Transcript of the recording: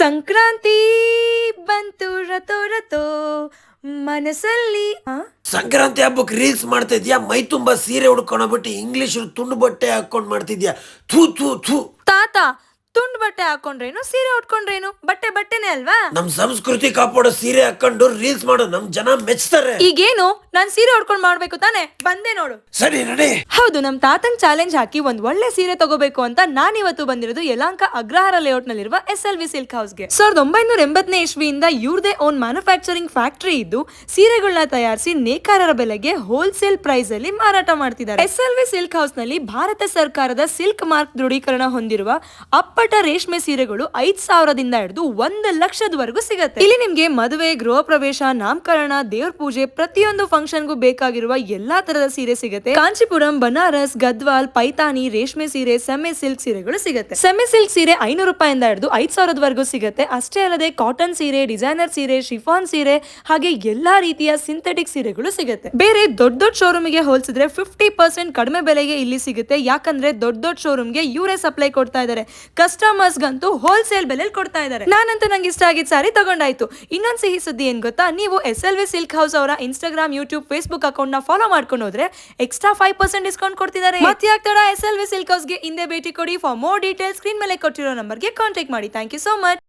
ಸಂಕ್ರಾಂತಿ ಬಂತು ರತೋ ರತೋ ಮನಸ್ಸಲ್ಲಿ ಸಂಕ್ರಾಂತಿ ಹಬ್ಬಕ್ಕೆ ರೀಲ್ಸ್ ಮಾಡ್ತಾ ಇದ್ಯಾ? ಮೈ ತುಂಬಾ ಸೀರೆ ಉಡ್ಕೊಂಡ್ಬಿಟ್ಟು ಇಂಗ್ಲಿಷ್ ತುಂಡು ಬಟ್ಟೆ ಹಾಕೊಂಡ್ ಮಾಡ್ತಿದ್ಯಾ? ಥೂ ಥೂ ಥೂ. ತಾತ ತುಂಡು ಬಟ್ಟೆ ಹಾಕೊಂಡ್ರೇನು ಸೀರೆ ಉಟ್ಕೊಂಡ್ರೇನು ಬಟ್ಟೆ ಬಟ್ಟೆನೆ ಅಲ್ವಾ? ನಮ್ ಸಂಸ್ಕೃತಿ ಕಾಪಾಡೋ ಸೀರೆ ಹಾಕೊಂಡು ರೀಲ್ಸ್ ಮಾಡೋ ನಮ್ ಜನ ಮೆಚ್ತಾರೆ. ಈಗೇನು ನಾನ್ ಸೀರೆ ಉಟ್ಕೊಂಡ್ ಮಾಡ್ಬೇಕು ತಾನೆ? ಬಂದೆ ನೋಡು. ಸರಿ ನಡಿ. ಹೌದು, ನಮ್ ತಾತಂಗ್ ಚಾಲೆಂಜ್ ಹಾಕಿ ಒಂದ್ ಒಳ್ಳೆ ಸೀರೆ ತಗೋಬೇಕು ಅಂತ ನಾನ್ ಇವತ್ತು ಬಂದಿರೋದು ಯಲಹಂಕ ಅಗ್ರಹಾರ ಲೇಔಟ್ ನಲ್ಲಿರುವ SLV ಸಿಲ್ಕ್ ಹೌಸ್ಗೆ. 1980ನೇ ಇಸ್ವಿಯಿಂದ ಇವ್ರದೇ ಓನ್ ಮ್ಯಾನುಫ್ಯಾಕ್ಚರಿಂಗ್ ಫ್ಯಾಕ್ಟರಿ ಇದ್ದು ಸೀರೆಗಳನ್ನ ತಯಾರಿಸಿ ನೇಕಾರರ ಬೆಲೆಗೆ ಹೋಲ್ಸೇಲ್ ಪ್ರೈಸ್ ಅಲ್ಲಿ ಮಾರಾಟ ಮಾಡ್ತಿದ್ದಾರೆ. SLV ಸಿಲ್ಕ್ ಹೌಸ್ ನಲ್ಲಿ ಭಾರತ ಸರ್ಕಾರದ ಸಿಲ್ಕ್ ಮಾರ್ಕ್ ದೃಢೀಕರಣ ಹೊಂದಿರುವ ಅಪ್ಪಟ ರೇಷ್ಮೆ ಸೀರೆಗಳು 5,000ದಿಂದ ಹಿಡಿದು 1,00,000ದವರೆಗೂ ಸಿಗುತ್ತೆ. ಇಲ್ಲಿ ನಿಮ್ಗೆ ಮದುವೆ, ಗೃಹ ಪ್ರವೇಶ, ನಾಮಕರಣ, ದೇವ್ರ ಪೂಜೆ, ಪ್ರತಿಯೊಂದು ಫಂಕ್ಷನ್ಗೂ ಬೇಕಾಗಿರುವ ಎಲ್ಲಾ ತರದ ಸೀರೆ ಸಿಗುತ್ತೆ. ಕಾಂಚೀಪುರಂ, ಬನಾರಸ್, ಗದ್ವಾಲ್, ಪೈತಾನಿ, ರೇಷ್ಮೆ ಸೀರೆ, ಸೆಮಿ ಸಿಲ್ಕ್ ಸೀರೆಗಳು ಸಿಗುತ್ತೆ. ಸೆಮಿ ಸಿಲ್ಕ್ ಸೀರೆ 500 ರೂಪಾಯಿಂದ ಹಿಡಿದು 5,000ದವರೆಗೂ ಸಿಗುತ್ತೆ. ಅಷ್ಟೇ ಅಲ್ಲದೆ ಕಾಟನ್ ಸೀರೆ, ಡಿಸೈನರ್ ಸೀರೆ, ಶಿಫಾನ್ ಸೀರೆ, ಹಾಗೆ ಎಲ್ಲಾ ರೀತಿಯ ಸಿಂಥೆಟಿಕ್ ಸೀರೆಗಳು ಸಿಗುತ್ತೆ. ಬೇರೆ ದೊಡ್ಡ ದೊಡ್ಡ ಶೋರೂಮ್ಗೆ ಹೋಲಿಸಿದ್ರೆ 50% ಕಡಿಮೆ ಬೆಲೆಗೆ ಇಲ್ಲಿ ಸಿಗುತ್ತೆ. ಯಾಕಂದ್ರೆ ದೊಡ್ಡ ದೊಡ್ಡ ಶೋರೂಮ್ಗೆ ಇವರೇ ಸಪ್ಲೈ ಕೊಡ್ತಾ ಇದ್ದಾರೆ, ಕಸ್ಟಮರ್ಸ್ ಗಂತೂ ಹೋಲ್ಸೇಲ್ ಬೆಲೆಯಲ್ಲಿ ಕೊಡ್ತಾ ಇದ್ದಾರೆ. ನಾನಂತೂ ನಂಗೆ ಇಷ್ಟ ಆಗಿದ್ದ ಸಾರಿ ತಗೊಂಡಾಯ್ತು. ಇನ್ನೊಂದು ಸಿಹಿ ಸುದ್ದಿ ಏನ್ ಗೊತ್ತಾ? ನೀವು SLV ಸಿಲ್ಕ್ ಹೌಸ್ ಅವರ ಇನ್ಸ್ಟಾಗ್ರಾಮ್, ಯೂಟ್ಯೂಬ್, ಫೇಸ್ಬುಕ್ ಅಕೌಂಟ್ ನ ಫಾಲೋ ಮಾಡ್ಕೊಂಡು ಹೋದ್ರೆ ಎಕ್ಸ್ಟ್ರಾ 5% ಡಿಸ್ಕೌಂಟ್ ಕೊಡ್ತಿದ್ದಾರೆ. ಮತ್ತೆ ಆಗ್ತಾಡ SLV ಸಿಲ್ಕ್ ಹೌಸ್ಗೆ ಹಿಂದೆ ಭೇಟಿ ಕೊಡಿ. ಫಾರ್ ಮೋರ್ ಡೀಟೇಲ್ಸ್ ಸ್ಕ್ರೀನ್ ಮೇಲೆ ಕೊಟ್ಟಿರೋ ನಂಬರ್ಗೆ ಕಾಂಟ್ಯಾಕ್ಟ್ ಮಾಡಿ. Thank you so much.